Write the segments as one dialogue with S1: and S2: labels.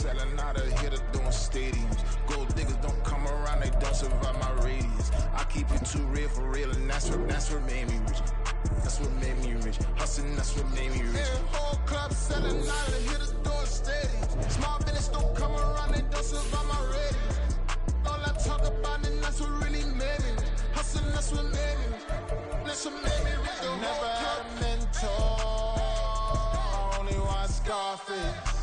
S1: selling out of here to doing stadiums. Gold diggers don't come around, they don't survive my radius. I keep it too real for real, and that's what made me rich. That's what made me rich. Hustling, that's what made me rich. Yeah, whole club selling out of here to doing stadiums. Small business don't come around, they don't survive my radius. All I talk about it, that's what really made me rich. Hustling, that's what made me rich. That's what made me rich. Never had a mentor, only one Scarface.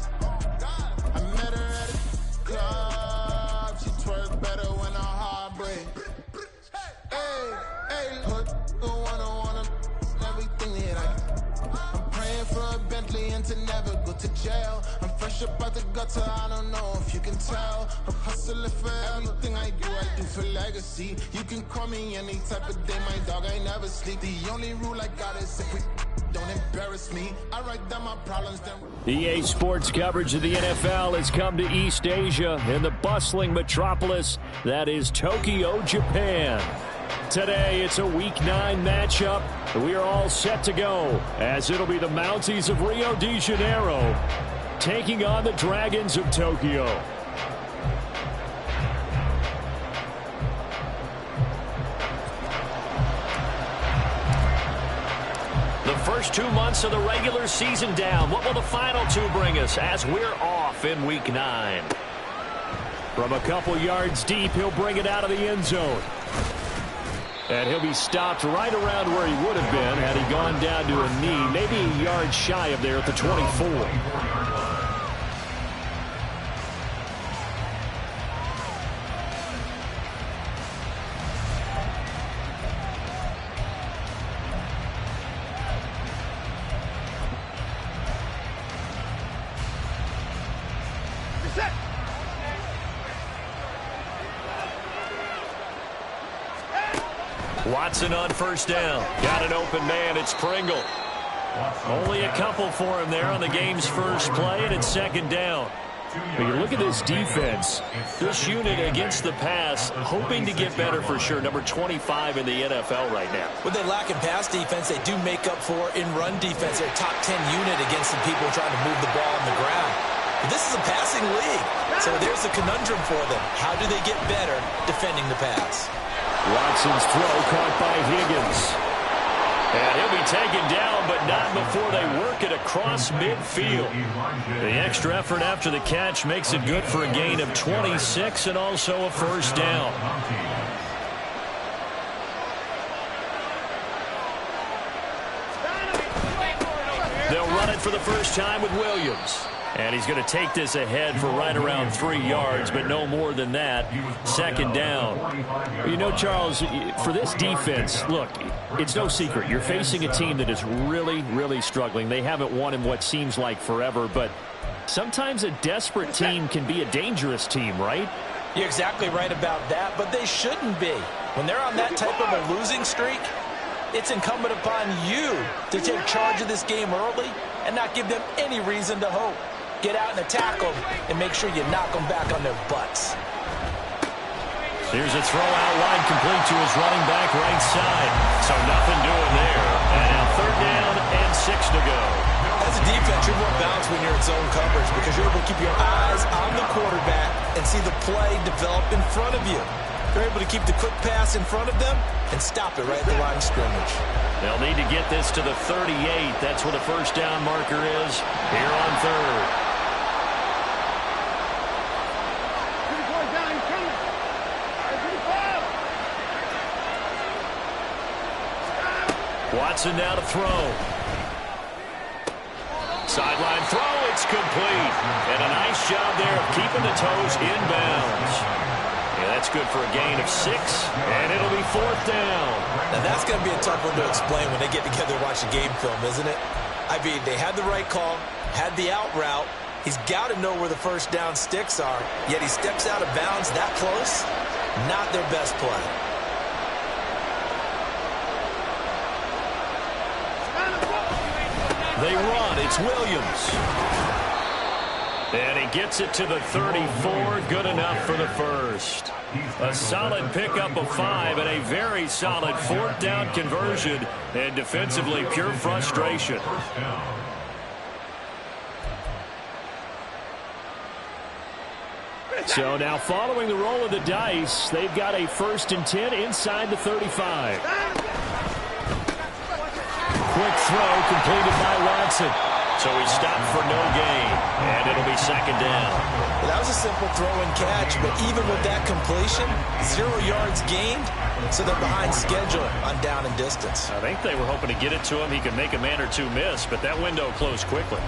S1: I met her at a club, she twerks better when her heart breaks. Hey, put the one everything that I'm praying for a Bentley and to never go to jail. I'm fresh up out the gutter, I don't know if you can tell. I'm hustling for everything I do for legacy. You can call me any type of day, my dog, I never sleep. The only rule I got is if we don't embarrass me, I write down my problems.
S2: EA Sports coverage of the NFL has come to East Asia in the bustling metropolis that is Tokyo, Japan. Today, it's a Week 9 matchup. We are all set to go, as it'll be the Mounties of Rio de Janeiro taking on the Dragons of Tokyo. The first 2 months of the regular season down. What will the final 2 bring us as we're off in Week 9? From a couple yards deep, he'll bring it out of the end zone. And he'll be stopped right around where he would have been had he gone down to a knee, maybe a yard shy of there at the 24. Watson on first down. Got an open man. It's Pringle. Only a couple for him there on the game's first play, and it's second down. But you look at this defense, this unit against the pass, hoping to get better for sure. Number 25 in the NFL right now.
S3: What they lack in pass defense, they do make up for in run defense. They're a top 10 unit against the people trying to move the ball on the ground. But this is a passing league, so there's a conundrum for them. How do they get better defending the pass?
S2: Watson's throw caught by Higgins. And he'll be taken down, but not before they work it across midfield. The extra effort after the catch makes it good for a gain of 26 and also a first down. They'll run it for the first time with Williams. And he's going to take this ahead for right around 3 yards, but no more than that. Second down. You know, Charles, for this defense, look, it's no secret. You're facing a team that is really, really struggling. They haven't won in what seems like forever, but sometimes a desperate team can be a dangerous team, right?
S3: You're exactly right about that, but they shouldn't be. When they're on that type of a losing streak, it's incumbent upon you to take charge of this game early and not give them any reason to hope. Get out and attack them and make sure you knock them back on their butts.
S2: Here's a throw out wide, complete to his running back right side. So nothing doing there. And now third down and 6 to go.
S3: As a defense, you're more balanced when you're in zone coverage because you're able to keep your eyes on the quarterback and see the play develop in front of you. You're able to keep the quick pass in front of them and stop it right at the line of scrimmage.
S2: They'll need to get this to the 38. That's where the first down marker is here on third. Watson now to throw. Sideline throw, it's complete. And a nice job there of keeping the toes inbounds. Yeah, that's good for a gain of 6, and it'll be fourth down.
S3: Now that's going to be a tough one to explain when they get together and watch a game film, isn't it? I mean, they had the right call, had the out route. He's got to know where the first down sticks are, yet he steps out of bounds that close. Not their best play.
S2: They run. It's Williams. And he gets it to the 34. Good enough for the first. A solid pickup of 5 and a very solid fourth down conversion. And defensively, pure frustration. So now following the roll of the dice, they've got a 1st and 10 inside the 35. Quick throw completed by Watson. So he stopped for no gain, and it'll be 2nd down.
S3: Well, that was a simple throw and catch, but even with that completion, 0 yards gained, so they're behind schedule on down and distance.
S2: I think they were hoping to get it to him. He could make a man or two miss, but that window closed quickly.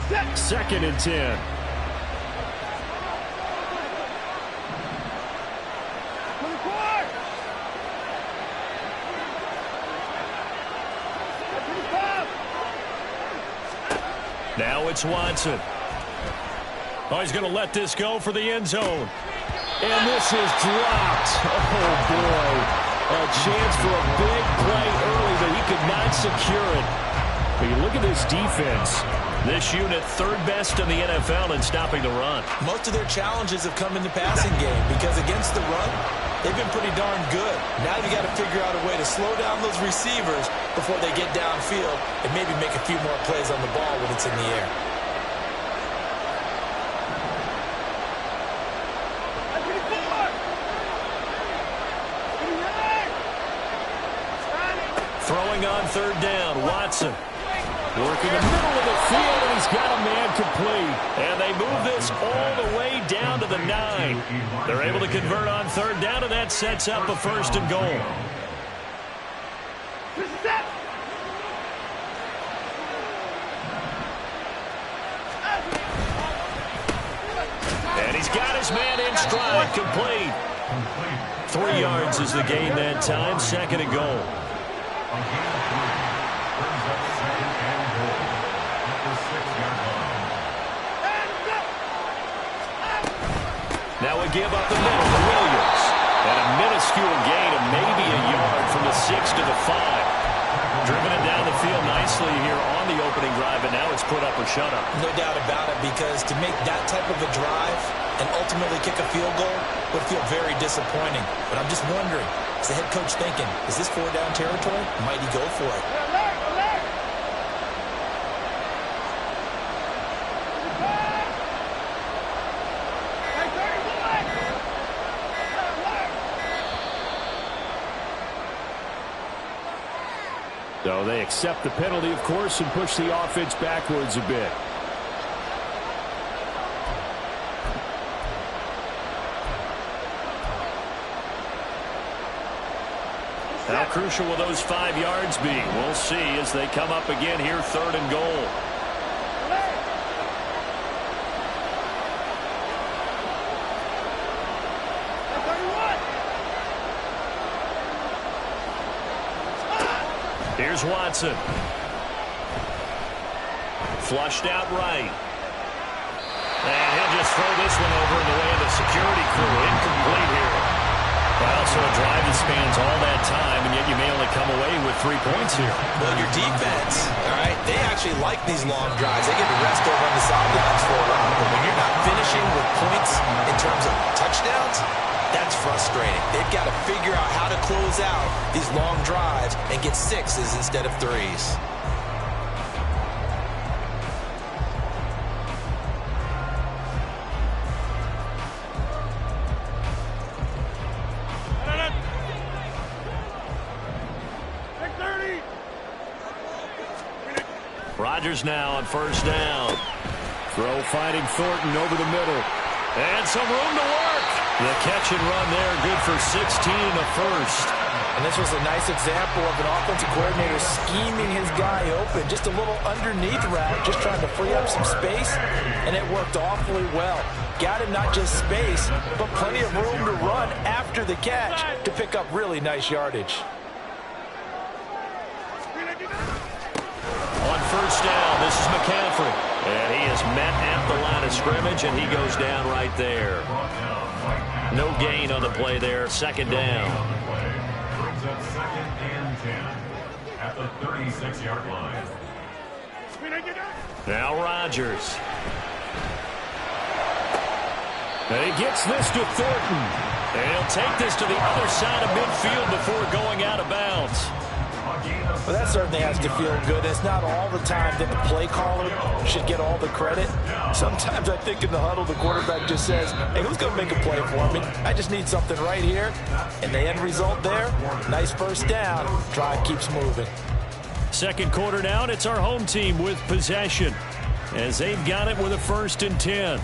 S2: 2nd and 10. Now it's Watson. Oh, he's going to let this go for the end zone. And this is dropped. Oh, boy. A chance for a big play early, but he could not secure it. But you look at this defense. This unit 3rd best in the NFL in stopping the run.
S3: Most of their challenges have come in the passing game because against the run, they've been pretty darn good. Now you got to figure out a way to slow down those receivers before they get downfield and maybe make a few more plays on the ball when it's in the air.
S2: Throwing on 3rd down, Watson. Working the middle of the field, and he's got a man complete. And they move this all the way down to the 9. They're able to convert on 3rd down, and that sets up a 1st and goal. And he's got his man in stride, complete. 3 yards is the gain that time, 2nd and goal. Now we give up the middle to Williams. And a minuscule gain of maybe a yard from the 6 to the 5. Driven it down the field nicely here on the opening drive, and now it's put up or shut up.
S3: No doubt about it, because to make that type of a drive and ultimately kick a field goal would feel very disappointing. But I'm just wondering, is the head coach thinking, is this 4-down territory? Might he go for it?
S2: So they accept the penalty, of course, and push the offense backwards a bit. How crucial will those 5 yards be? We'll see as they come up again here, 3rd and goal. Here's Watson. Flushed out right. And he'll just throw this one over in the way of the security crew. Incomplete here. Well, so a drive that spans all that time, and yet you may only come away with 3 points here.
S3: Well, your defense, all right, they actually like these long drives. They get to rest over on the sidelines for a while. But when you're not finishing with points in terms of touchdowns, that's frustrating. They've got to figure out how to close out these long drives and get 6s instead of 3s.
S2: Rodgers now on 1st down. Throw finding Thornton over the middle. And some room to work. The catch and run there, good for 16 and a 1st.
S3: And this was a nice example of an offensive coordinator scheming his guy open. Just a little underneath route, just trying to free up some space, and it worked awfully well. Got him not just space, but plenty of room to run after the catch to pick up really nice yardage.
S2: On 1st down, this is McCaffrey. And he is met at the line of scrimmage, and he goes down right there. No gain on the play there, 2nd down.
S4: Brings up 2nd and 10 at the 36-yard line.
S2: Now Rodgers. And he gets this to Thornton. And he'll take this to the other side of midfield before going out of bounds.
S3: Well, that certainly has to feel good. It's not all the time that the play caller should get all the credit. Sometimes I think in the huddle, the quarterback just says, hey, who's going to make a play for me? I just need something right here. And the end result there, nice first down. Drive keeps moving.
S2: Second quarter down, it's our home team with possession as they've got it with a 1st and 10.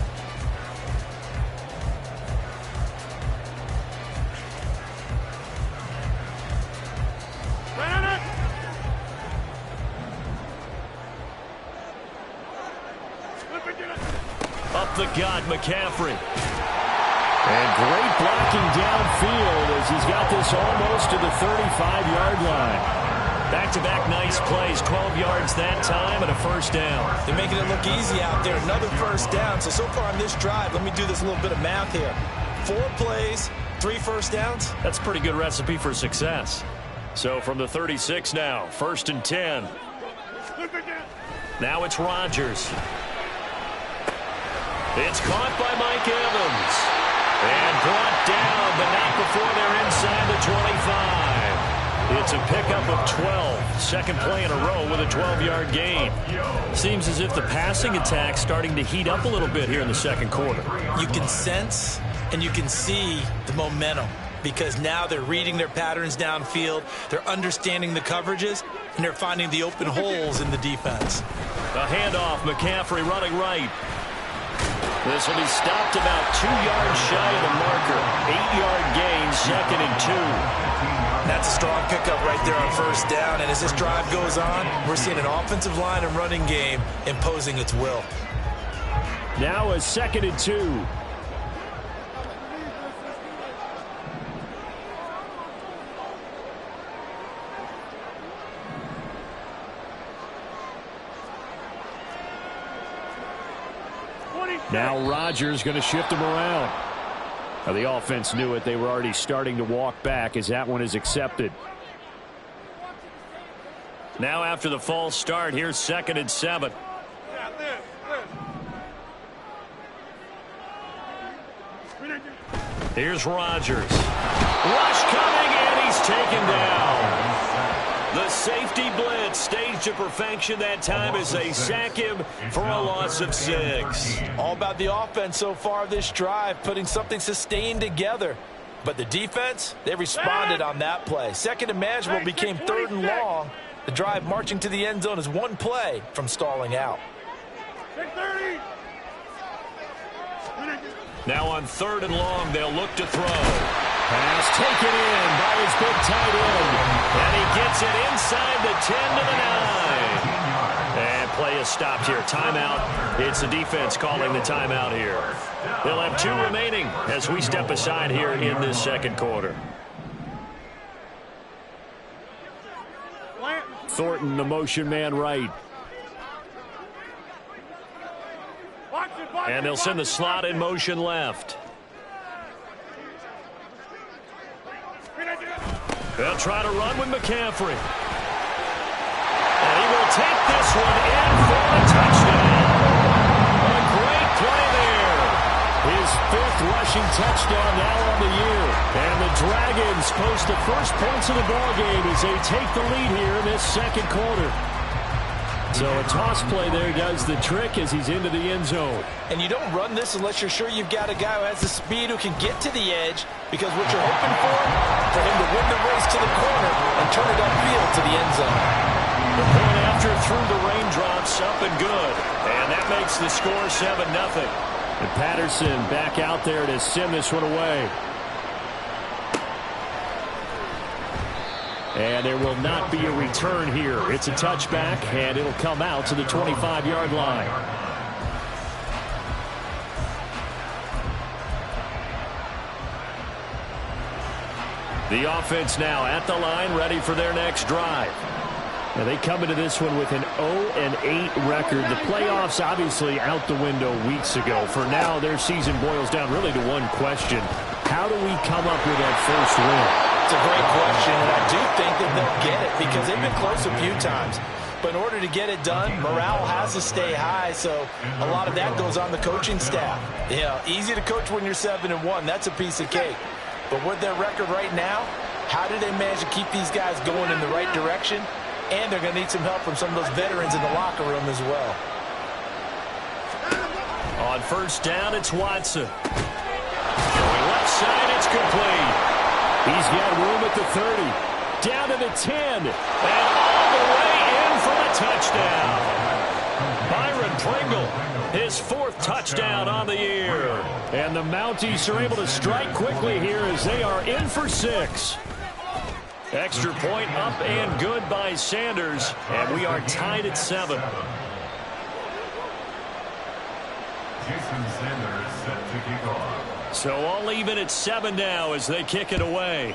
S2: Up the gut, McCaffrey. And great blocking downfield as he's got this almost to the 35-yard line. Back-to-back nice plays, 12 yards that time and a 1st down.
S3: They're making it look easy out there. Another 1st down. So far on this drive, let me do this little bit of math here. 4 plays, 3 1st downs.
S2: That's a pretty good recipe for success. So from the 36 now, 1st and 10. Now it's Rodgers. It's caught by Mike Evans. And brought down, but not before they're inside the 25. It's a pickup of 12. Second play in a row with a 12-yard gain. Seems as if the passing attack's starting to heat up a little bit here in the second quarter.
S3: You can sense and you can see the momentum because now they're reading their patterns downfield. They're understanding the coverages, and they're finding the open holes in the defense.
S2: A handoff, McCaffrey running right. This will be stopped about 2 yards shy of the marker. 8-yard gain, 2nd and 2.
S3: That's a strong pickup right there on 1st down. And as this drive goes on, we're seeing an offensive line and running game imposing its will.
S2: Now a 2nd and 2. Now Rodgers going to shift him around. Now the offense knew it. They were already starting to walk back as that one is accepted. Now after the false start, here's 2nd and 7. Here's Rodgers. Rush coming, and he's taken down. The safety blitz staged to perfection that time as they sack him for a loss of 6.
S3: All about the offense so far this drive, putting something sustained together. But the defense, they responded on that play. Second and manageable became 3rd and long. The drive marching to the end zone is 1 play from stalling out.
S2: Now on 3rd and long, they'll look to throw. Pass taken in by his big tight end. And he gets it inside the 10 to the 9. And play is stopped here. Timeout. It's the defense calling the timeout here. They'll have 2 remaining as we step aside here in this second quarter. Thornton, the motion man right. And they'll send the slot in motion left. They'll try to run with McCaffrey. And he will take this one in for a touchdown. A great play there. His 5th rushing touchdown now on the year. And the Dragons post the first points of the ballgame as they take the lead here in this second quarter. So a toss play there does the trick as he's into the end zone.
S3: And you don't run this unless you're sure you've got a guy who has the speed who can get to the edge, because what you're hoping for him to win the race to the corner and turn it upfield to the end zone.
S2: The point after through the raindrops, up and good. And that makes the score 7-0. And Patterson back out there to send this one away. And there will not be a return here. It's a touchback, and it'll come out to the 25-yard line. The offense now at the line, ready for their next drive. Now they come into this one with an 0-8 record. The playoffs obviously out the window weeks ago. For now, their season boils down really to one question. How do we come up with that first win?
S3: It's a great question, and I do think that they'll get it because they've been close a few times. But in order to get it done, morale has to stay high, so a lot of that goes on the coaching staff. You know, easy to coach when you're 7-1. That's a piece of cake. But with their record right now, How do they manage to keep these guys going in the right direction? And they're going to need some help from some of those veterans in the locker room as well.
S2: On first down, it's Watson. Going left side, it's complete. He's got room at the 30. Down to the 10. And all the way in for the touchdown. Byron Pringle, his 4th touchdown on the year. And the Mounties are able to strike quickly here as they are in for 6. Extra point up and good by Sanders. And we are tied at 7.
S4: Jason Sanders set to kick off.
S2: So all even at 7 now as they kick it away.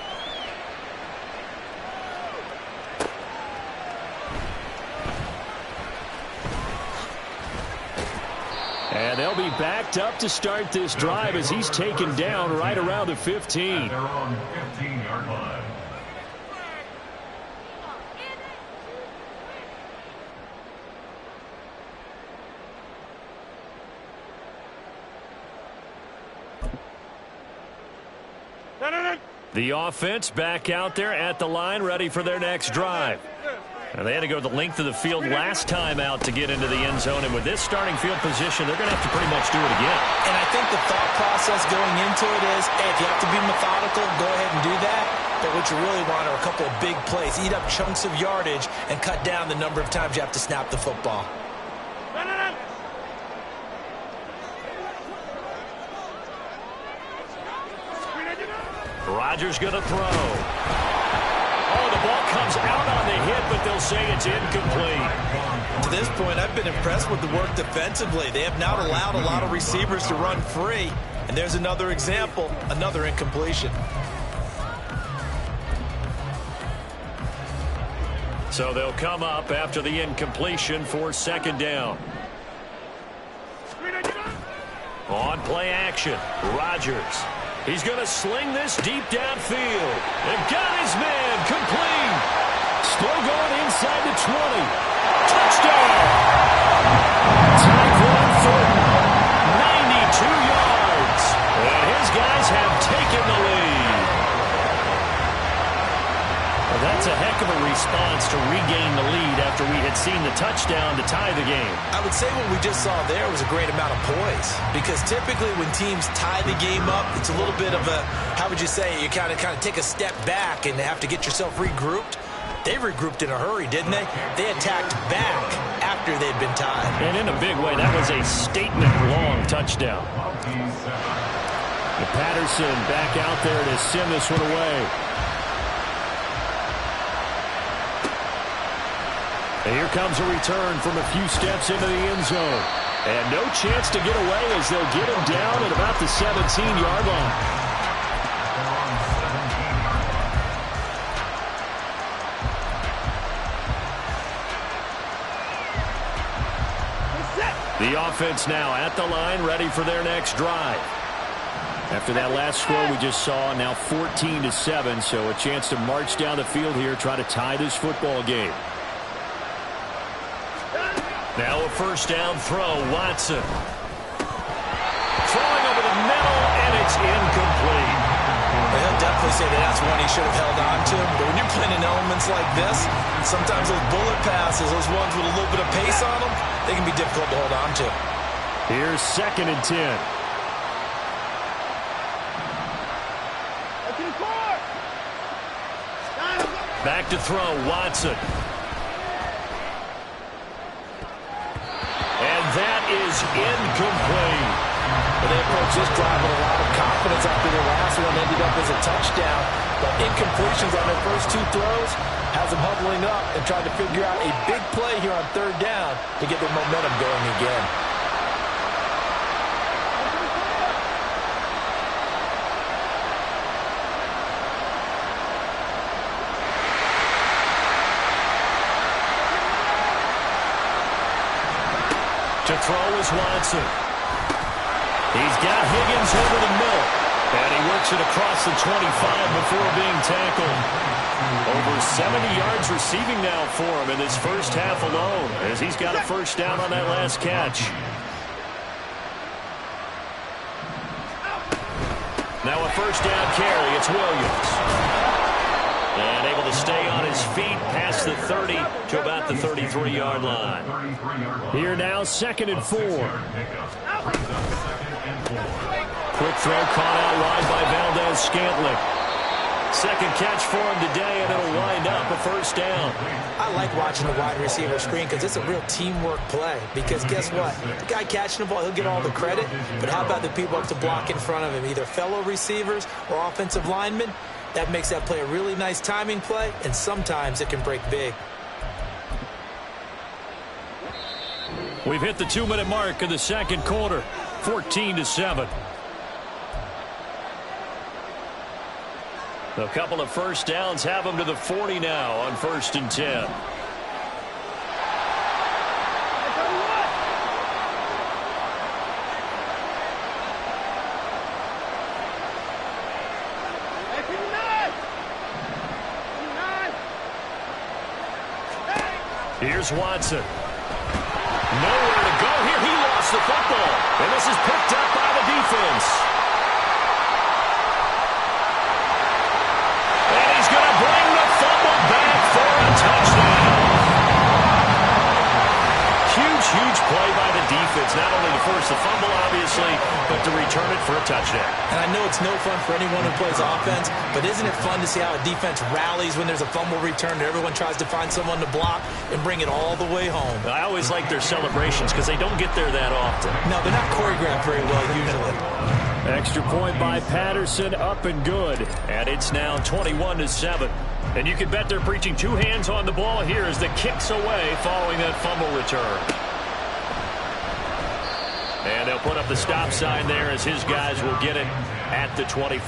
S2: And they'll be backed up to start this drive as he's taken down right around the 15.
S4: They're on 15-yard line.
S2: The offense back out there at the line, ready for their next drive. And they had to go the length of the field last time out to get into the end zone. And with this starting field position, they're going to have to pretty much do it again.
S3: And I think the thought process going into it is, hey, if you have to be methodical, go ahead and do that. But what you really want are a couple of big plays. Eat up chunks of yardage and cut down the number of times you have to snap the football.
S2: Rodgers going to throw. Oh, the ball comes out on the hit, but they'll say it's incomplete.
S3: To this point, I've been impressed with the work defensively. They have not allowed a lot of receivers to run free. And there's another example, another incompletion.
S2: So they'll come up after the incompletion for 2nd down. On play action, Rodgers. He's going to sling this deep downfield. They've got his man complete. Still going inside the 20. Touchdown! Tyquan Thornton, 92 yards. And his guys have taken the lead. Well, that's a heck of a response to regain the lead after we had seen the touchdown to tie the game.
S3: I would say what we just saw there was a great amount of poise. Because typically when teams tie the game up, it's a little bit of a, how would you say, you kind of take a step back and have to get yourself regrouped. They regrouped in a hurry, didn't they? They attacked back after they'd been tied.
S2: And in a big way, that was a statement-long touchdown. And Patterson back out there to send this one away. And here comes a return from a few steps into the end zone. And no chance to get away as they'll get him down at about the 17-yard line. The offense now at the line, ready for their next drive. After that last score we just saw, now 14-7, so a chance to march down the field here, try to tie this football game. Now a first down throw, Watson. Throwing over the middle, and it's incomplete.
S3: He'll definitely say that's one he should have held on to. But when you're playing in elements like this, sometimes those bullet passes, those ones with a little bit of pace on them, they can be difficult to hold on to.
S2: Here's 2nd and 10. Back to throw, Watson. And that is incomplete.
S3: Well, they approached this drive with a lot of confidence after their last one ended up as a touchdown. But incompletions on their first 2 throws has them huddling up and trying to figure out a big play here on 3rd down to get their momentum going again.
S2: To throw is Watson. He's got Higgins over the middle. And he works it across the 25 before being tackled. Over 70 yards receiving now for him in this first half alone, as he's got a first down on that last catch. Now a first down carry. It's Williams. And able to stay on his feet past the 30 to about the 33-yard line. Here now, 2nd and 4. Quick throw caught out wide by Valdez-Scantling. Second catch for him today, and it'll wind up a first down.
S3: I like watching the wide receiver screen because it's a real teamwork play. Because guess what? The guy catching the ball, he'll get all the credit. But how about the people up to block in front of him, either fellow receivers or offensive linemen? That makes that play a really nice timing play, and sometimes it can break big.
S2: We've hit the 2-minute mark in the second quarter, 14-7. A couple of first downs have them to the 40 now on 1st and 10. Here's Watson. Nowhere to go here. He lost the football. And this is picked up by the defense. And he's going to bring the fumble back for a touchdown. Huge play by the defense. Not only to force the fumble, obviously, but to return it for a touchdown.
S3: And I know it's no fun for anyone who plays offense, but isn't it fun to see how a defense rallies when there's a fumble return and everyone tries to find someone to block and bring it all the way home?
S2: I always like their celebrations because they don't get there that often.
S3: No, they're not choreographed very well usually.
S2: Extra point by Patterson, up and good. And it's now 21-7. And you can bet they're preaching two hands on the ball here as the kick's away following that fumble return. And they'll put up the stop sign there as his guys will get it at the 25.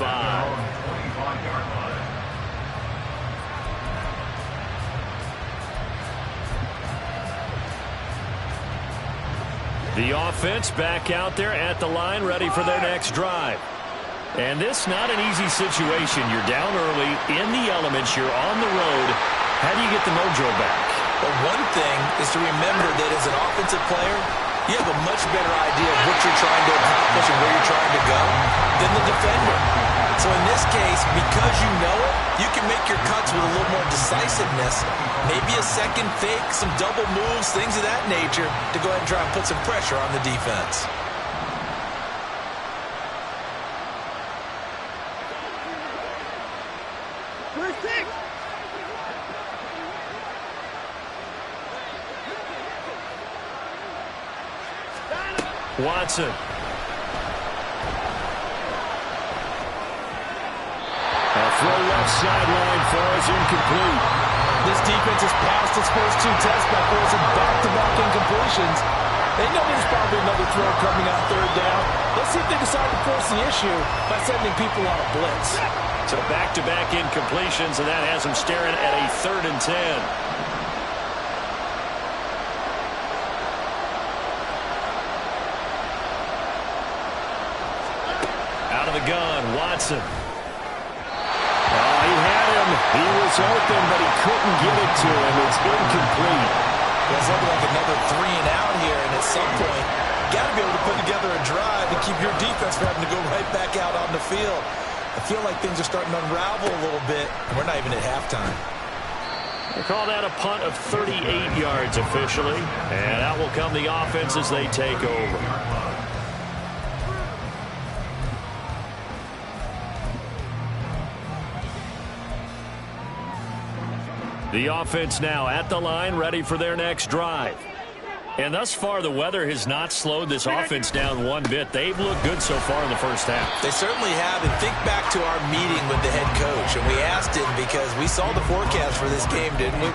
S2: The offense back out there at the line, ready for their next drive. And this not an easy situation. You're down early, in the elements, you're on the road. How do you get the mojo back?
S3: Well, one thing is to remember that as an offensive player, you have a much better idea of what you're trying to accomplish and where you're trying to go than the defender. So in this case, because you know it, you can make your cuts with a little more decisiveness. Maybe a second fake, some double moves, things of that nature to go ahead and try and put some pressure on the defense.
S2: Watson. A throw left sideline falls incomplete.
S3: This defense has passed its first two tests by forcing back-to-back incompletions. They know there's probably another throw coming on third down. Let's see if they decide to force the issue by sending people on a blitz.
S2: So back-to-back incompletions, and that has them staring at a 3rd and 10. Out of the gun, Watson. Oh, he had him. He was open, but he couldn't get it to him. It's incomplete.
S3: Well, it's looking like another 3 and out here, and at some point, you got to be able to put together a drive and keep your defense from having to go right back out on the field. I feel like things are starting to unravel a little bit, and we're not even at halftime.
S2: They call that a punt of 38 yards officially, and out will come the offense as they take over. The offense now at the line, ready for their next drive. And thus far, the weather has not slowed this offense down one bit. They've looked good so far in the first half.
S3: They certainly have. And think back to our meeting with the head coach. And we asked him because we saw the forecast for this game, didn't we?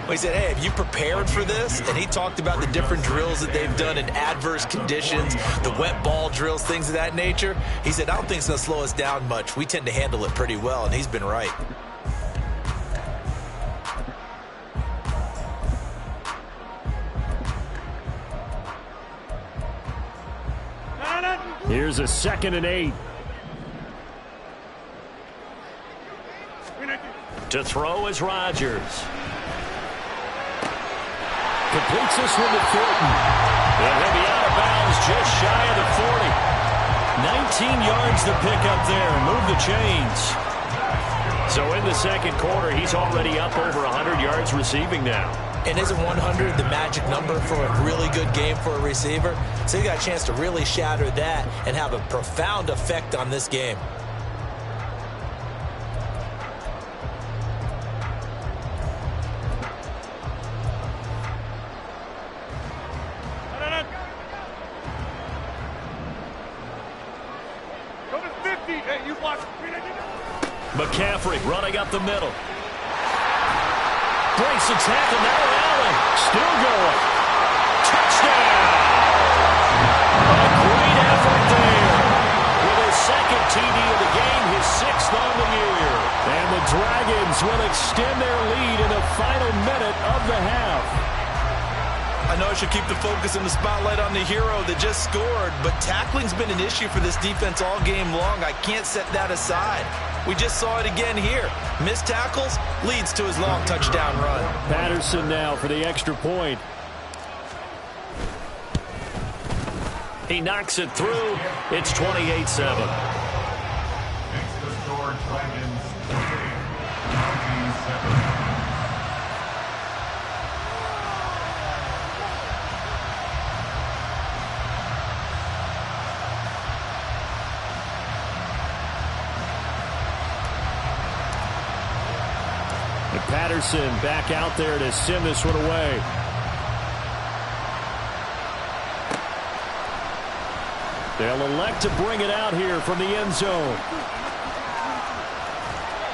S3: We said, hey, have you prepared for this? And he talked about the different drills that they've done in adverse conditions, the wet ball drills, things of that nature. He said, I don't think it's going to slow us down much. We tend to handle it pretty well, and he's been right.
S2: Here's a 2nd and 8. To throw is Rodgers. Completes this one to Thornton. And he'll be out of bounds just shy of the 40. 19 yards to pick up there and move the chains. So in the second quarter, he's already up over 100 yards receiving now.
S3: And isn't 100 the magic number for a really good game for a receiver? So he got a chance to really shatter that and have a profound effect on this game.
S2: McCaffrey running up the middle. Breaks the tackle. Now Allen still going. Touchdown! A great effort there. With his second TD of the game, his 6th on the year. And the Dragons will extend their lead in the final minute of the half.
S3: I know I should keep the focus and the spotlight on the hero that just scored, but tackling's been an issue for this defense all game long. I can't set that aside. We just saw it again here. Missed tackles leads to his long touchdown run.
S2: Patterson now for the extra point. He knocks it through. It's 28-7.
S4: Makes the score Dragons 19-7.
S2: Patterson back out there to send this one away. They'll elect to bring it out here from the end zone.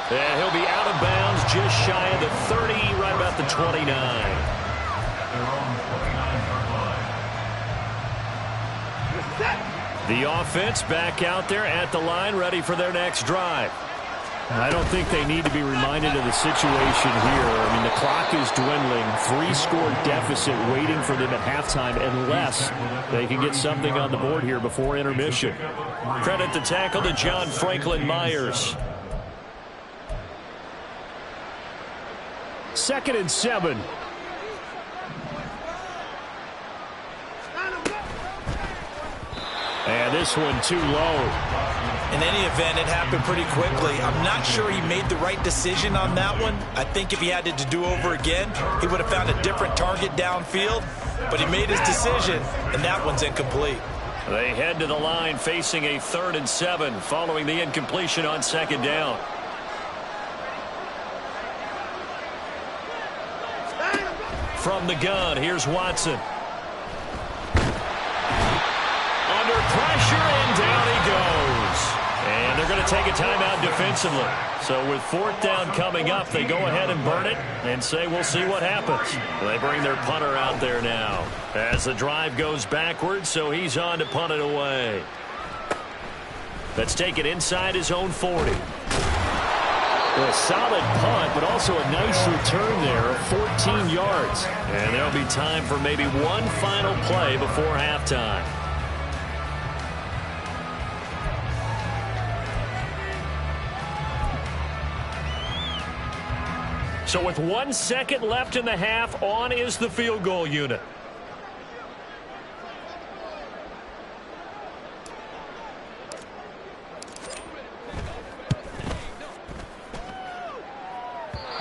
S2: And he'll be out of bounds just shy of the 30, right about the 29.
S4: Their own 29-yard line.
S2: The offense back out there at the line, ready for their next drive. I don't think they need to be reminded of the situation here. I mean, the clock is dwindling. 3-score deficit waiting for them at halftime unless they can get something on the board here before intermission. Credit the tackle to John Franklin Myers. 2nd and 7. And this one too low.
S3: In any event, it happened pretty quickly. I'm not sure he made the right decision on that one. I think if he had it to do over again, he would have found a different target downfield. But he made his decision, and that one's incomplete.
S2: They head to the line facing a 3rd and 7 following the incompletion on 2nd down. From the gun, here's Watson. Under pressure, and down he goes. And they're going to take a timeout defensively. So with 4th down coming up, they go ahead and burn it and say we'll see what happens. They bring their punter out there now as the drive goes backwards, so he's on to punt it away. Let's take it inside his own 40. A solid punt, but also a nice return there of 14 yards. And there'll be time for maybe one final play before halftime. So with 1 second left in the half, on is the field goal unit.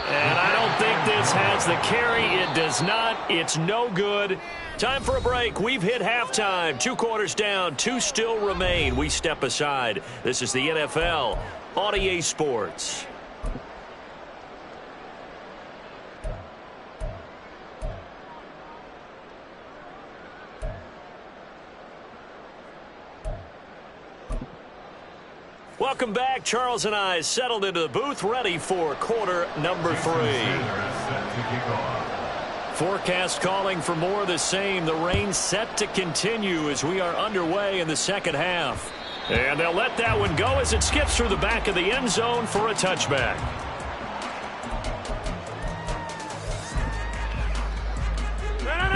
S2: And I don't think this has the carry. It does not. It's no good. Time for a break. We've hit halftime. 2 quarters down. 2 still remain. We step aside. This is the NFL on EA Sports. Welcome back. Charles and I settled into the booth, ready for quarter number 3. Forecast calling for more of the same. The rain set to continue as we are underway in the second half. And they'll let that one go as it skips through the back of the end zone for a touchback.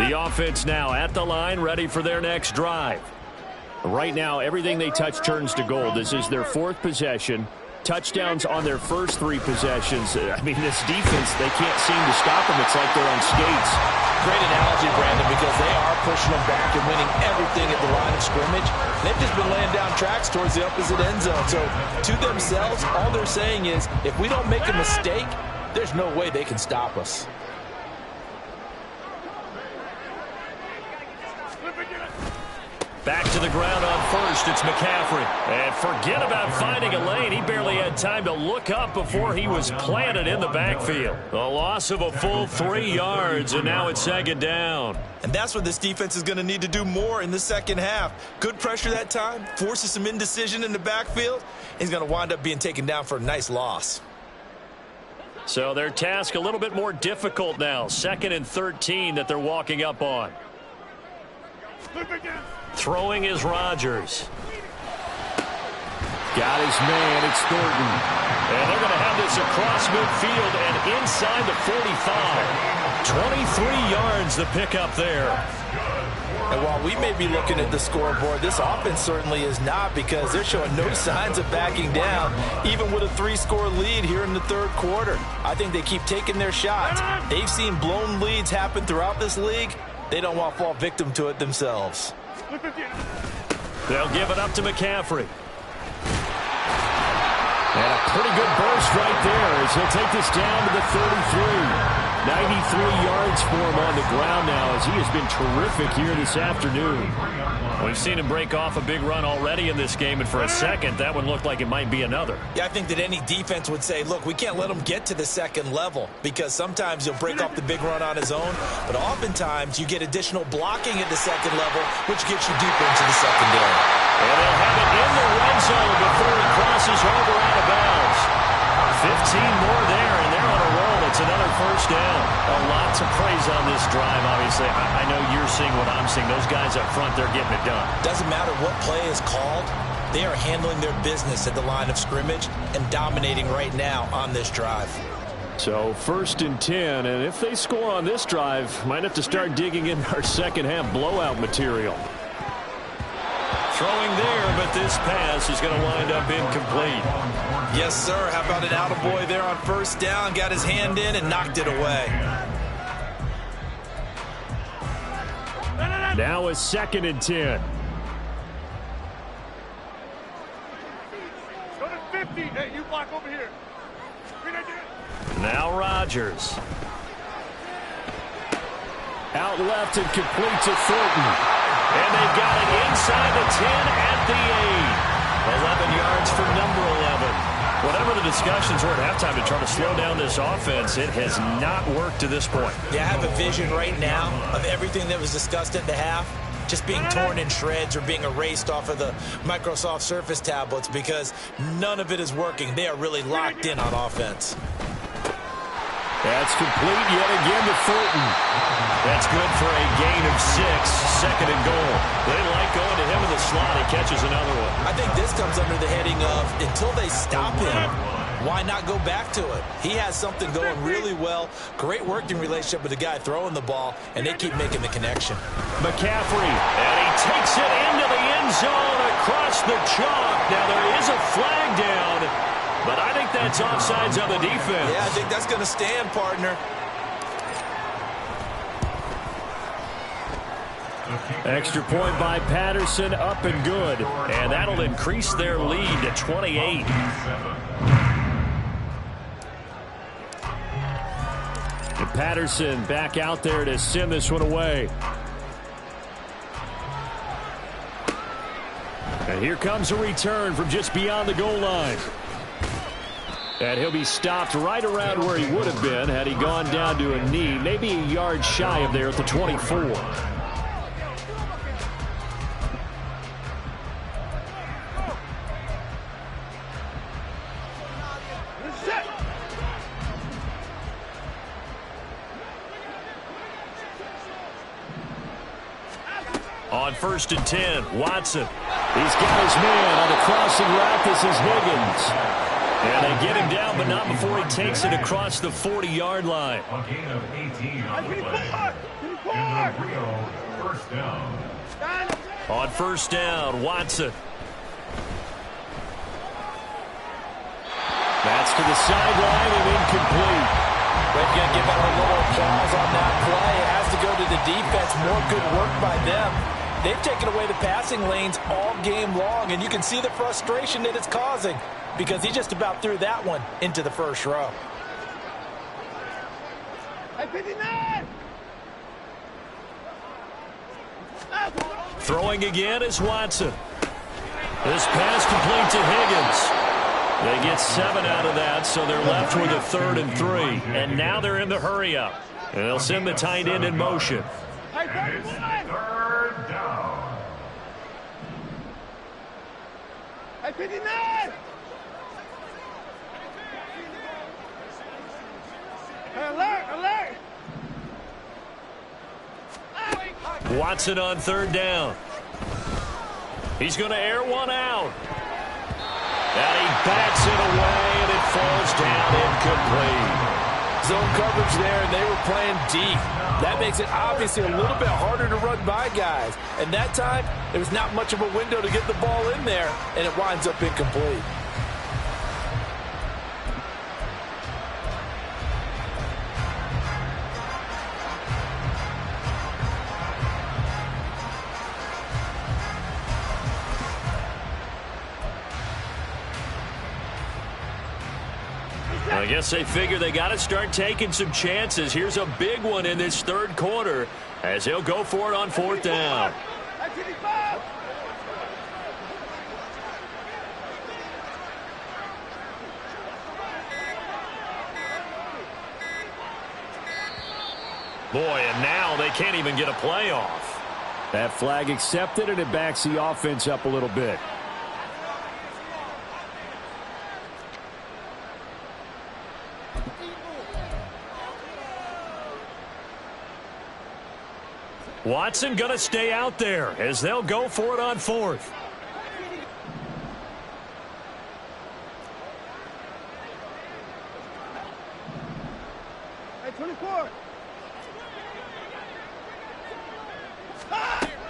S2: The offense now at the line, ready for their next drive. Right now, everything they touch turns to gold. This is their 4th possession. touchdowns on their first 3 possessions. I mean, this defense, they can't seem to stop them. It's like they're on skates.
S3: Great analogy, Brandon, because they are pushing them back and winning everything at the line of scrimmage. They've just been laying down tracks towards the opposite end zone. So to themselves, all they're saying is, if we don't make a mistake, there's no way they can stop us.
S2: Back to the ground on first. It's McCaffrey. And forget about finding a lane. He barely had time to look up before he was planted in the backfield. A loss of a full 3 yards, and now it's second down.
S3: And that's what this defense is going to need to do more in the second half. Good pressure that time, forces some indecision in the backfield. He's going to wind up being taken down for a nice loss.
S2: So their task a little bit more difficult now. 2nd and 13 that they're walking up on. Throwing is Rodgers. Got his man. It's Thornton. And they're going to have this across midfield and inside the 45. 23 yards the pickup there.
S3: And while we may be looking at the scoreboard, this offense certainly is not, because they're showing no signs of backing down, even with a 3-score lead here in the third quarter. I think they keep taking their shots. They've seen blown leads happen throughout this league. They don't want to fall victim to it themselves.
S2: They'll give it up to McCaffrey. And a pretty good burst right there as he'll take this down to the 33. 93 yards for him on the ground now as he has been terrific here this afternoon. We've seen him break off a big run already in this game, and for a second, that one looked like it might be another.
S3: Yeah, I think that any defense would say, look, we can't let him get to the second level, because sometimes he'll break off the big run on his own, but oftentimes you get additional blocking at the second level, which gets you deeper into the secondary.
S2: And they'll have it in the red zone before he crosses over out of bounds. 15 more there, and they're on a roll. It's another first down. A lot to praise on this drive, obviously. I know you're seeing what I'm seeing. Those guys up front, they're getting it done.
S3: Doesn't matter what play is called. They are handling their business at the line of scrimmage and dominating right now on this drive.
S2: So 1st and 10, and if they score on this drive, might have to start digging in our second half blowout material. Throwing there, but this pass is going to wind up incomplete.
S3: Yes, sir. How about an attaboy there on first down? Got his hand in and knocked it away.
S2: Now a 2nd and 10.
S5: Go to 50. Hey, you block over here.
S2: Now Rodgers. Out left and complete to Thornton. And they've got it inside the 10 at the 8. 11 yards for number 11. Whatever the discussions were at halftime to try to slow down this offense, it has not worked to this point.
S3: Yeah, I have a vision right now of everything that was discussed at the half just being torn in shreds or being erased off of the Microsoft Surface tablets, because none of it is working. They are really locked in on offense.
S2: That's complete yet again to Thornton. That's good for a gain of 6, 2nd and goal. They like going to him in the slot. He catches another one.
S3: I think this comes under the heading of, until they stop him, why not go back to it? He has something going really well. Great working relationship with the guy throwing the ball, and they keep making the connection.
S2: McCaffrey, and he takes it into the end zone across the chalk. Now there is a flag down, but I think that's offsides on the defense.
S3: Yeah, I think that's going to stand, partner.
S2: Extra point by Patterson, up and good. And that'll increase their lead to 28. And Patterson back out there to send this one away. And here comes a return from just beyond the goal line. And he'll be stopped right around where he would have been had he gone down to a knee, maybe a yard shy of there at the 24. On 1st and 10, Watson. He's got his man on the crossing route. This is Higgins. And they get him down, but not before he takes it across the 40-yard line.
S4: A gain of 18 on the play. And the Rio first down.
S2: On 1st down, Watson. That's to the sideline and incomplete.
S3: They've got to give out a little applause on that play. It has to go to the defense. More good work by them. They've taken away the passing lanes all game long, and you can see the frustration that it's causing because he just about threw that one into the first row.
S2: Throwing again is Watson. This pass complete to Higgins. They get 7 out of that, so they're left with a 3rd and 3. And now they're in the hurry-up. And they'll send the tight end in motion.
S4: And it's 3rd down.
S5: Alert!
S2: Watson on 3rd down. He's going to air one out. And he bats it away, and it falls down incomplete.
S3: Zone coverage there, and they were playing deep. That makes it obviously a little bit harder to run by guys. And that time, there was not much of a window to get the ball in there, and it winds up incomplete.
S2: I guess they figure they got to start taking some chances. Here's a big one in this 3rd quarter as he'll go for it on 4th down. Boy, and now they can't even get a playoff.
S6: That flag accepted, and it backs the offense up a little bit.
S2: Watson going to stay out there as they'll go for it on 4th.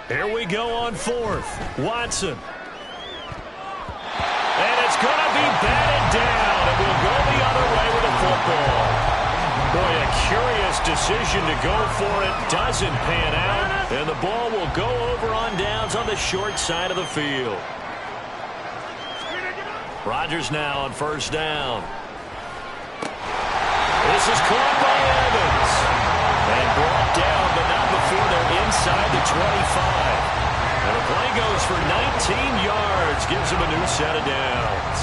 S2: Here we go on 4th. Watson. And it's going to be batted down. It will go the other way with the football. Boy, a curious decision to go for it. Doesn't pan out. And the ball will go over on downs on the short side of the field. Rodgers now on 1st down. This is caught by Evans. And brought down, but not before they're inside the 25. And the play goes for 19 yards. Gives him a new set of downs.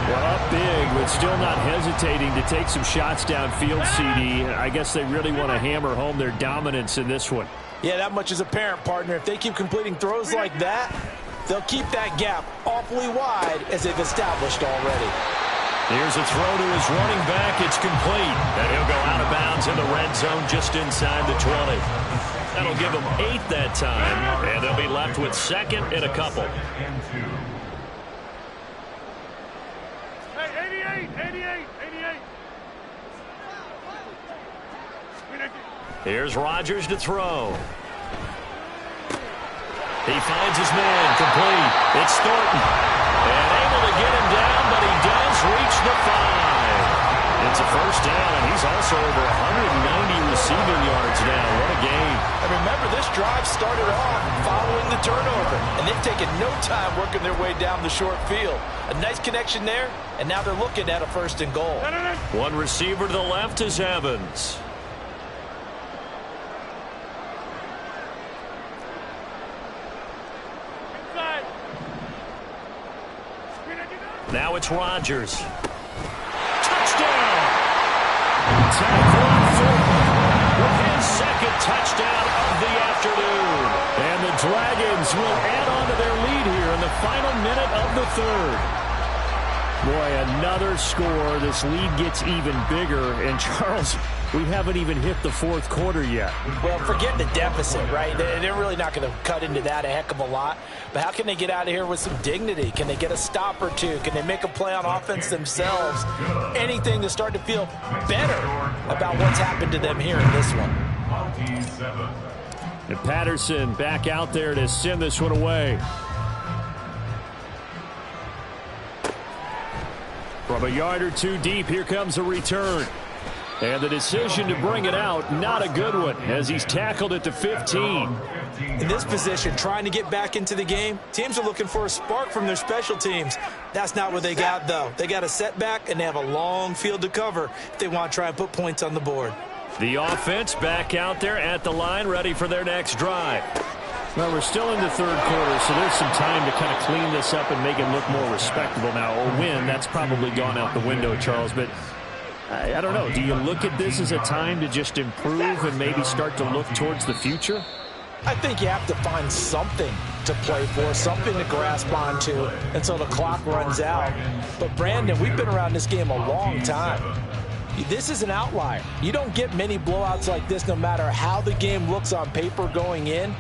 S6: Well, up big, but still not hesitating to take some shots downfield, CD. I guess they really want to hammer home their dominance in this one.
S3: Yeah, that much is apparent, partner. If they keep completing throws like that, they'll keep that gap awfully wide as they've established already.
S2: Here's a throw to his running back. It's complete. And he'll go out of bounds in the red zone just inside the 20. That'll give them 8 that time, and they'll be left with 2nd and a couple.
S5: Hey, 88.
S2: Here's Rodgers to throw. He finds his man, complete. It's Thornton. And able to get him down, but he does reach the 5. It's a 1st down, and he's also over 190 receiving yards now. What a game.
S3: And remember, this drive started off following the turnover, and they've taken no time working their way down the short field. A nice connection there, and now they're looking at a 1st and goal.
S2: One receiver to the left is Evans. Now it's Rodgers. Touchdown! Tackle Thornton with his 2nd touchdown of the afternoon.
S6: And the Dragons will add on to their lead here in the final minute of the 3rd. Boy, another score. This lead gets even bigger. And, Charles, we haven't even hit the 4th quarter yet.
S3: Well, forget the deficit, right? They're really not going to cut into that a heck of a lot. But how can they get out of here with some dignity? Can they get a stop or two? Can they make a play on offense themselves? Anything to start to feel better about what's happened to them here in this one.
S6: And Patterson back out there to send this one away. From a yard or two deep, here comes a return. And the decision to bring it out, not a good one, as he's tackled at the 15.
S3: In this position, trying to get back into the game, teams are looking for a spark from their special teams. That's not what they got, though. They got a setback, and they have a long field to cover if they want to try and put points on the board.
S2: The offense back out there at the line, ready for their next drive.
S6: Well, we're still in the third quarter, so there's some time to kind of clean this up and make it look more respectable now. Or win, that's probably gone out the window, Charles. But I don't know. Do you look at this as a time to just improve and maybe start to look towards the future?
S3: I think you have to find something to play for, something to grasp onto until the clock runs out. But, Brandon, we've been around this game a long time. This is an outlier. You don't get many blowouts like this no matter how the game looks on paper going in.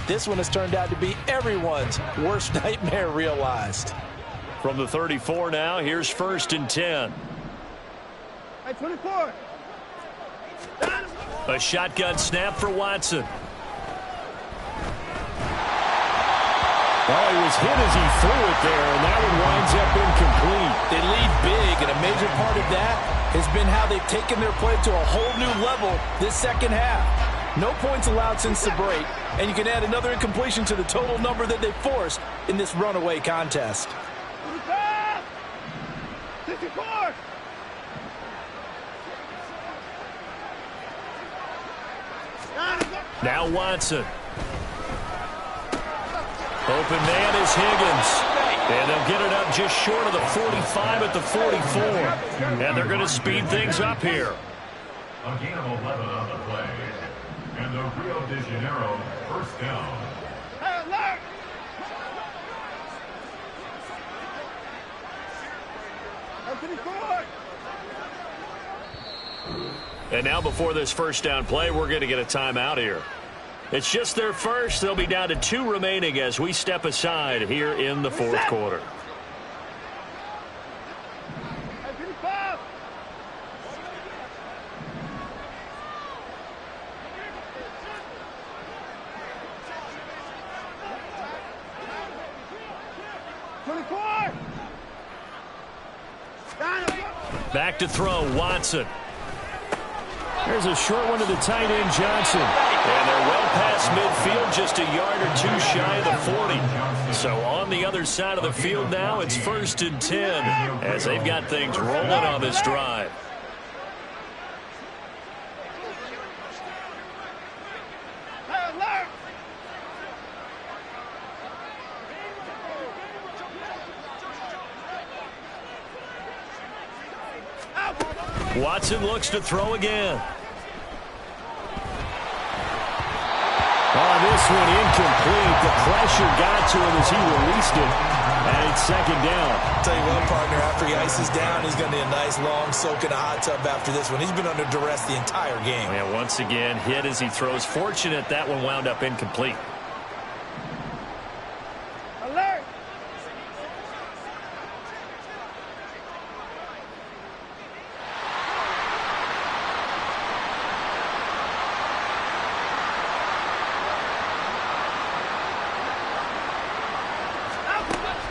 S3: This one has turned out to be everyone's worst nightmare realized.
S2: From the 34 now, here's 1st and 10.
S5: Hey, 24.
S2: A shotgun snap for Watson.
S6: Well, he was hit as he threw it there, and that one winds up incomplete.
S3: They lead big, and a major part of that has been how they've taken their play to a whole new level this second half. No points allowed since the break, and you can add another incompletion to the total number that they forced in this runaway contest.
S5: 64.
S2: Now Watson. Open man is Higgins. And they'll get it up just short of the 45 at the 44. And they're going to speed things up here.
S4: A gain of 11 on the play. And the Rio de Janeiro first down.
S5: Hey, alert! Hey, 24.
S2: And now before this first down play, we're going to get a timeout here. It's just their first. They'll be down to 2 remaining as we step aside here in the fourth quarter.
S5: Hey, 55.
S2: Back to throw, Watson.
S6: There's a short one to the tight end, Johnson.
S2: And they're well past midfield, just a yard or two shy of the 40. So on the other side of the field now, it's 1st and 10 as they've got things rolling on this drive.
S5: Hey, alert!
S2: Watson looks to throw again.
S6: Oh, this one incomplete. The pressure got to him as he released it. And it's 2nd down.
S3: Tell you what, partner, after he ices down, he's going to need a nice long soak in a hot tub after this one. He's been under duress the entire game.
S2: And once again, hit as he throws. Fortunate that one wound up incomplete.
S5: Alert!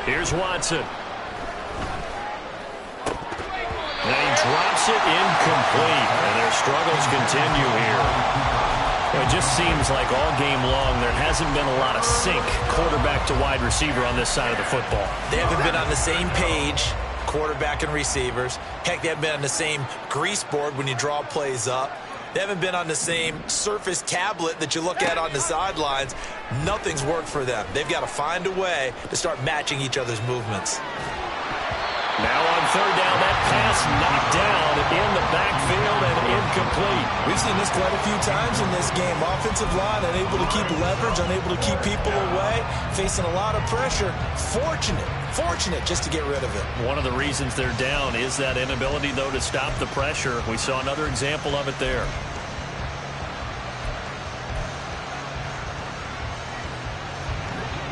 S2: Here's Watson. And he drops it incomplete. And their struggles continue here. It just seems like all game long there hasn't been a lot of sync quarterback to wide receiver on this side of the football.
S3: They haven't been on the same page, quarterback and receivers. Heck, they haven't been on the same grease board when you draw plays up. They haven't been on the same Surface tablet that you look at on the sidelines. Nothing's worked for them. They've got to find a way to start matching each other's movements.
S2: Now on 3rd down, that pass knocked down in the backfield and incomplete.
S3: We've seen this quite a few times in this game. Offensive line unable to keep leverage, unable to keep people away, facing a lot of pressure. Fortunate just to get rid of it.
S2: One of the reasons they're down is that inability, though, to stop the pressure. We saw another example of it there.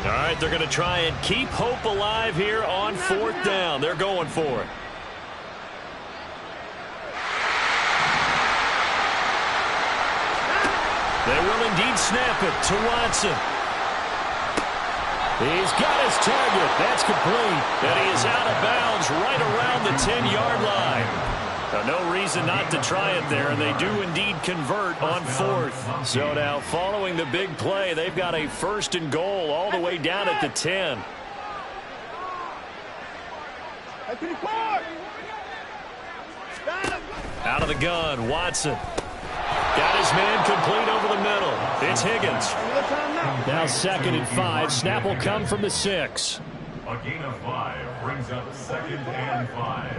S2: All right, they're going to try and keep hope alive here on 4th down. They're going for it. They will indeed snap it to Watson.
S6: He's got his target. That's complete.
S2: And he is out of bounds right around the 10-yard line. No reason not to try it there, and they do indeed convert on 4th. So now following the big play, they've got a 1st and goal all the way down at the 10. Out of the gun, Watson. Got his man complete over the middle. It's Higgins.
S6: Now 2nd and 5. Snap will come from the 6.
S4: A gain of 5 brings up 2nd and 5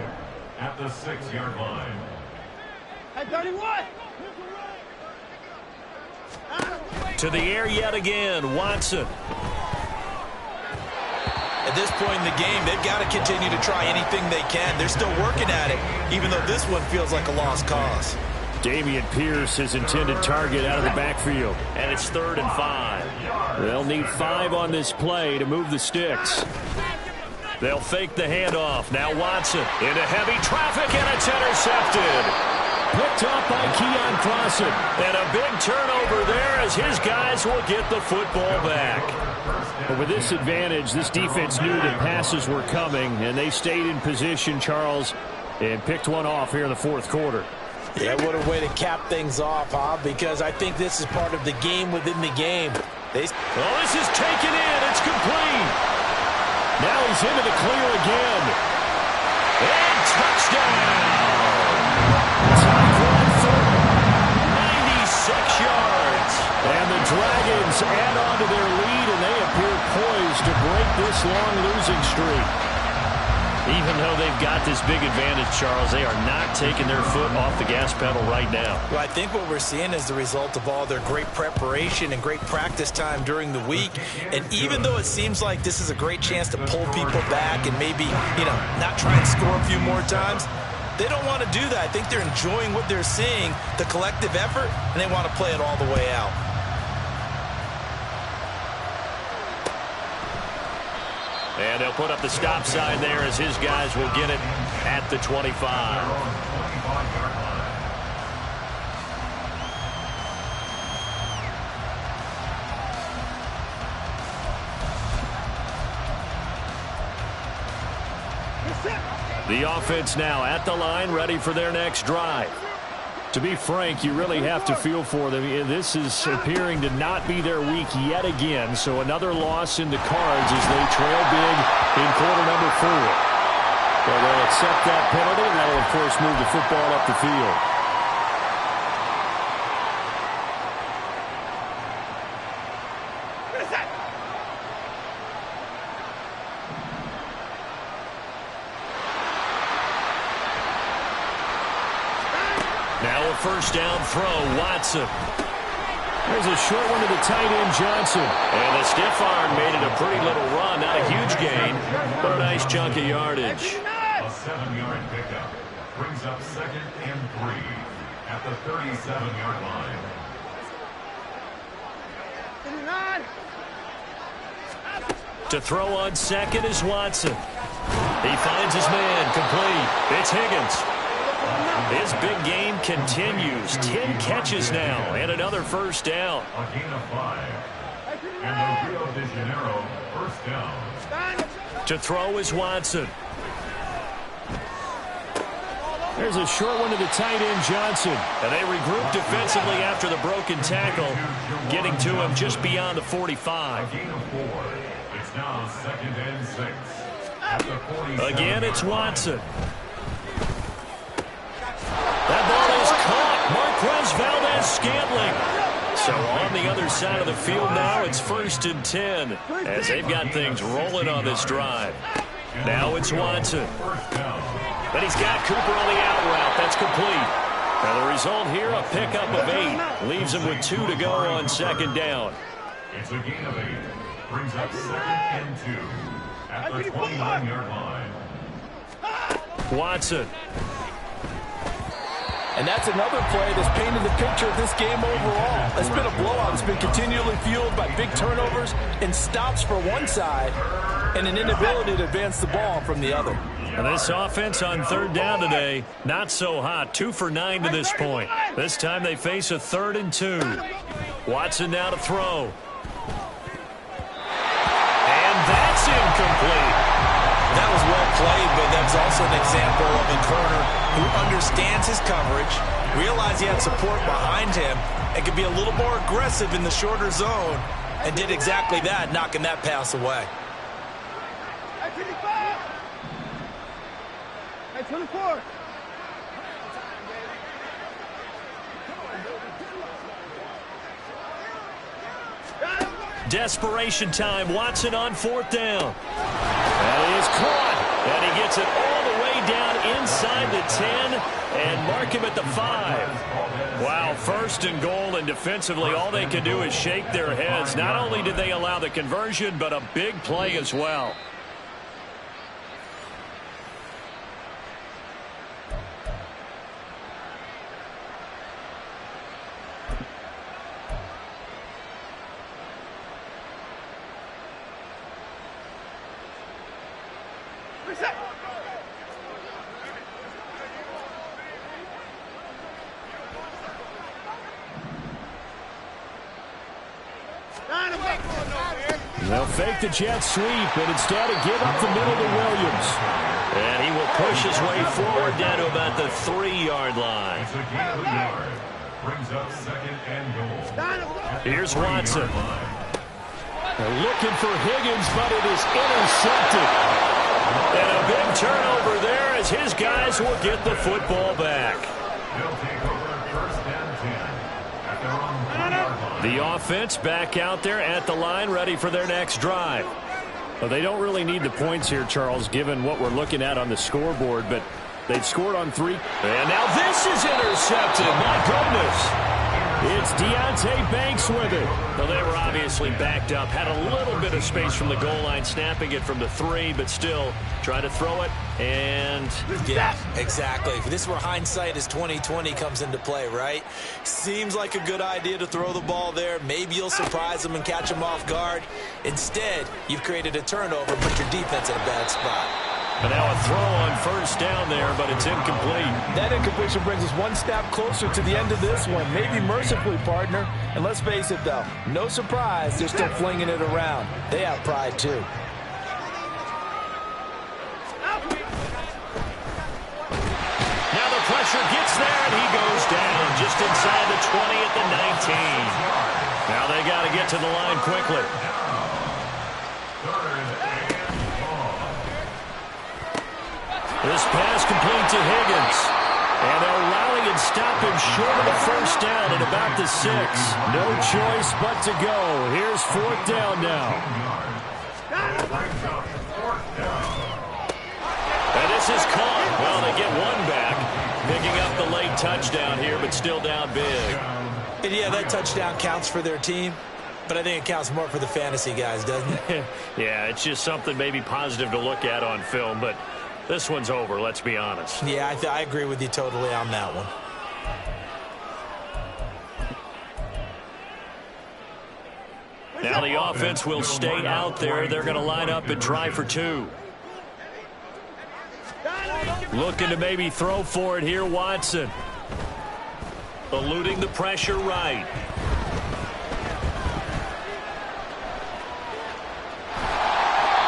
S4: at the 6-yard line.
S5: Hey, 31.
S2: To the air yet again, Watson.
S3: At this point in the game, they've got to continue to try anything they can. They're still working at it, even though this one feels like a lost cause.
S6: Dameon Pierce, his intended target, out of the backfield.
S2: And it's 3rd and 5.
S6: They'll need 5 on this play to move the sticks.
S2: They'll fake the handoff. Now Watson into heavy traffic, and it's intercepted.
S6: Picked up by Keon Clausen.
S2: And a big turnover there as his guys will get the football back.
S6: But with this advantage, this defense knew that passes were coming, and they stayed in position, Charles, and picked one off here in the 4th quarter.
S3: Yeah, what a way to cap things off, huh? Because I think this is part of the game within the game.
S2: This is taken in. It's complete.
S6: Now he's into the clear again.
S2: And touchdown. Top run for 96 yards.
S6: And the Dragons add on to their lead, and they appear poised to break this long losing streak.
S2: Even though they've got this big advantage, Charles, they are not taking their foot off the gas pedal right now.
S3: Well, I think what we're seeing is the result of all their great preparation and great practice time during the week. And even though it seems like this is a great chance to pull people back and maybe, not try and score a few more times, they don't want to do that. I think they're enjoying what they're seeing, the collective effort, and they want to play it all the way out.
S2: And they'll put up the stop sign there as his guys will get it at the 25. The offense now at the line, ready for their next drive. To be frank, you really have to feel for them. This is appearing to not be their week yet again, so another loss in the cards as they trail big in quarter number 4. Well, they'll accept that penalty, and that'll, of course, move the football up the field. Now a first down throw, Watson.
S6: There's a short one to the tight end, Johnson.
S2: And the stiff arm made it a pretty little run. Not a huge gain, but a nice chunk of yardage.
S4: A 7-yard pickup brings up 2nd and 3 at the 37-yard line.
S2: To throw on 2nd is Watson. He finds his man complete. It's Higgins. His big game continues. 10 catches now and another first down.
S4: A gain of 5. And the Rio de Janeiro first down.
S2: To throw is Watson.
S6: There's a short one to the tight end, Johnson.
S2: And they regroup defensively after the broken tackle, getting to him just beyond the 45.
S4: A gain of 4. It's now 2nd and 6. At the 47.
S2: Again, it's Watson. That ball is caught. Marquez Valdez-Scantling. So on the other side of the field now, it's 1st and 10 as they've got things rolling on this drive. Now it's Watson. But he's got Cooper on the out route. That's complete. Now the result here, a pickup of 8. Leaves him with 2 to go on 2nd down.
S4: It's a gain of 8. Brings up 2nd and 2 at the 21-yard line.
S2: Watson.
S3: And that's another play that's painted the picture of this game overall. It's been a blowout. It's been continually fueled by big turnovers and stops for one side and an inability to advance the ball from the other.
S2: And this offense on 3rd down today, not so hot. 2 for 9 to this point. This time they face a 3rd and 2. Watson now to throw. And
S3: is also an example of a corner who understands his coverage, realized he had support behind him, and could be a little more aggressive in the shorter zone, and did exactly that, knocking that pass away.
S5: Hey, 25. Hey, 24.
S2: Desperation time. Watson on 4th down. That is caught. And he gets it all the way down inside the 10 and mark him at the 5. Wow, 1st and goal, and defensively all they can do is shake their heads. Not only did they allow the conversion, but a big play as well. They'll fake the jet sweep, and instead of give up the middle to Williams. And he will push his way forward down to about the 3-yard line.
S4: It's a gain of a yard. Brings up 2nd and goal.
S2: Here's Watson. They're looking for Higgins, but it is intercepted. And a big turnover there as his guys will get the football back.
S4: They'll take over 1st and 10 at their own 3-yard line.
S2: The offense back out there at the line, ready for their next drive. Well, they don't really need the points here, Charles, given what we're looking at on the scoreboard, but they've scored on 3. And now this is intercepted. My goodness. It's Deontay Banks with it. Well, they were obviously backed up, had a little bit of space from the goal line, snapping it from the 3, but still try to throw it, and
S3: yeah, exactly. This is where hindsight is 20/20 comes into play, right? Seems like a good idea to throw the ball there. Maybe you'll surprise them and catch them off guard. Instead, you've created a turnover, put your defense in a bad spot.
S2: And now a throw on 1st down there, but it's incomplete.
S3: That incompletion brings us one step closer to the end of this one. Maybe mercifully, partner. And let's face it, though, no surprise, they're still flinging it around. They have pride, too.
S2: Now the pressure gets there, and he goes down just inside the 20 at the 19. Now they got to get to the line quickly. This pass complete to Higgins. And they'll rally and stop him short of the 1st down at about the 6. No choice but to go. Here's 4th down now. And this is caught. Well, they get one back. Picking up the late touchdown here, but still down big.
S3: And yeah, that touchdown counts for their team. But I think it counts more for the fantasy guys, doesn't it?
S2: Yeah, it's just something maybe positive to look at on film, but this one's over, let's be honest.
S3: Yeah, I agree with you totally on that one.
S2: Now the offense will stay out there. They're going to line up and try for 2. Looking to maybe throw for it here, Watson. Eluding the pressure right.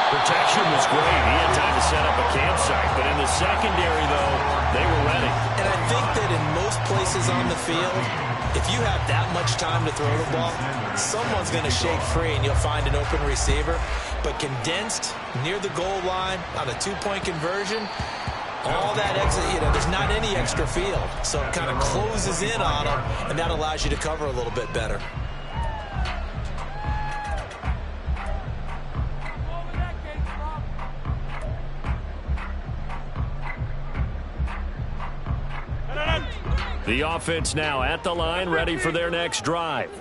S2: Protection was great. He had time to set up a campsite. But in the secondary, though, they were ready.
S3: And I think that in most places on the field, if you have that much time to throw the ball, someone's going to shake free and you'll find an open receiver. But condensed near the goal line on a 2-point conversion, all that extra, there's not any extra field. So it kind of closes in on them, and that allows you to cover a little bit better.
S2: The offense now at the line, ready for their next drive.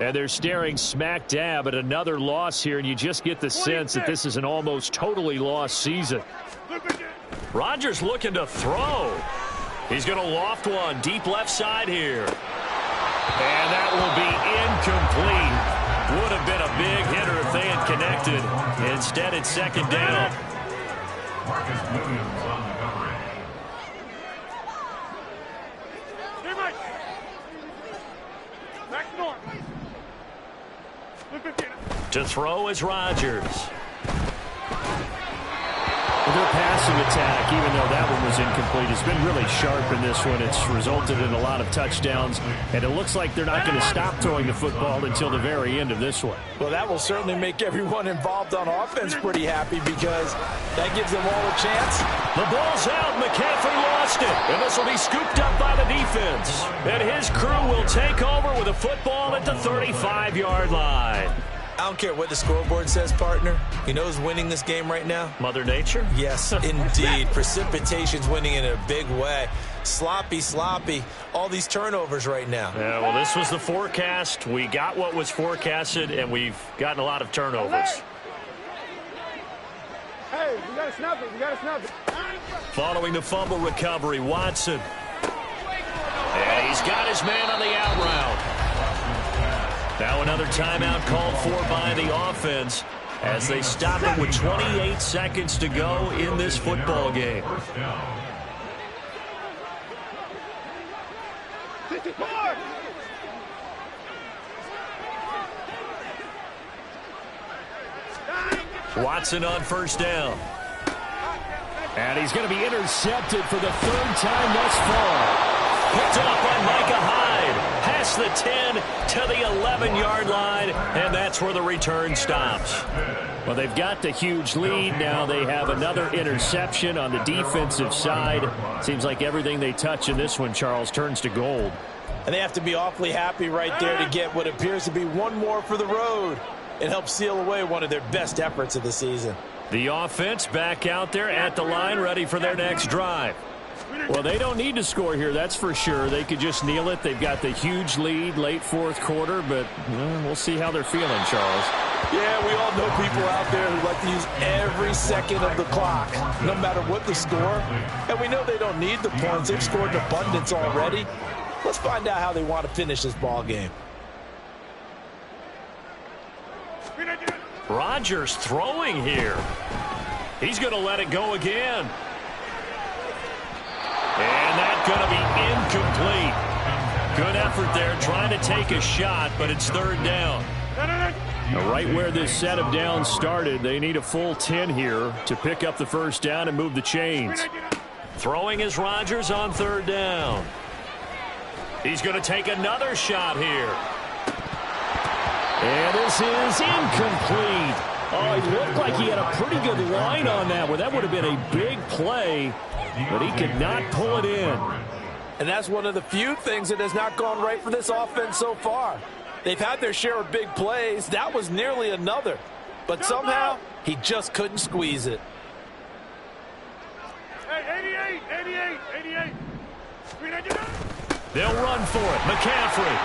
S2: And they're staring smack dab at another loss here, and you just get the sense that this is an almost totally lost season. Rodgers looking to throw. He's going to loft one deep left side here. And that will be incomplete. Would have been a big hitter if they had connected. Instead, it's 2nd down.
S4: Marcus Williams on the coverage.
S2: To throw is Rodgers.
S6: Their passing attack, even though that one was incomplete, has been really sharp in this one. It's resulted in a lot of touchdowns, and it looks like they're not going to stop throwing the football until the very end of this one.
S3: Well, that will certainly make everyone involved on offense pretty happy because that gives them all a chance.
S2: The ball's out. McCaffrey lost it, and this will be scooped up by the defense. And his crew will take over with a football at the 35-yard line.
S3: I don't care what the scoreboard says, partner. You know who's winning this game right now?
S2: Mother Nature?
S3: Yes, indeed. Precipitation's winning in a big way. Sloppy. All these turnovers right now.
S2: Yeah, well, this was the forecast. We got what was forecasted, and we've gotten a lot of turnovers.
S5: Hey, we got to snap it.
S2: Following the fumble recovery, Watson. And he's got his man on the out route. Now another timeout called for by the offense as they stop it with 28 seconds to go in this football game. Watson on first down.
S6: And he's going to be intercepted for the third time thus far.
S2: Picked up by Micah Hyde. Past the 10 to the 11-yard line, and that's where the return stops.
S6: Well, they've got the huge lead. Now they have another interception on the defensive side. Seems like everything they touch in this one, Charles, turns to gold.
S3: And they have to be awfully happy right there to get what appears to be one more for the road. It helps seal away one of their best efforts of the season.
S2: The offense back out there at the line, ready for their next drive.
S6: Well, they don't need to score here, that's for sure. They could just kneel it. They've got the huge lead late fourth quarter, but we'll see how they're feeling, Charles.
S3: Yeah, we all know people out there who like to use every second of the clock, no matter what the score. And we know they don't need the points. They've scored in abundance already. Let's find out how they want to finish this ball game.
S2: Rodgers throwing here. He's going to let it go again. And that's going to be incomplete. Good effort there, trying to take a shot, but it's third down.
S6: Now, right where this set of downs started, they need a full 10 here to pick up the first down and move the chains.
S2: Throwing is Rodgers on third down. He's going to take another shot here.
S6: And this is incomplete. Oh, it looked like he had a pretty good line on that one. That would have been a big play, but he could not pull it in.
S3: And that's one of the few things that has not gone right for this offense so far. They've had their share of big plays. That was nearly another. But somehow, he just couldn't squeeze it.
S5: Hey, 88.
S2: They'll run for it. McCaffrey.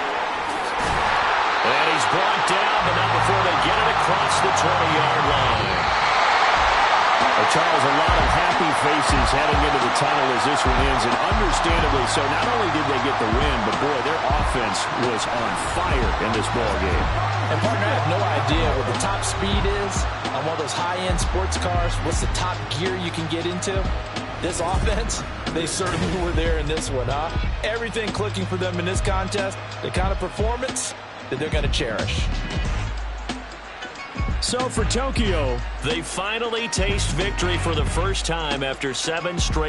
S2: And he's brought down, but not before they get it across the 20-yard line.
S6: Well, Charles, a lot of happy faces heading into the tunnel as this one ends, and understandably so. Not only did they get the win, but, boy, their offense was on fire in this ball game.
S3: And, partner, I have no idea what the top speed is on one of those high-end sports cars. What's the top gear you can get into? This offense, they certainly were there in this one, huh? Everything clicking for them in this contest, the kind of performance that they're going to cherish.
S6: So for Tokyo,
S2: they finally taste victory for the first time after 7 straight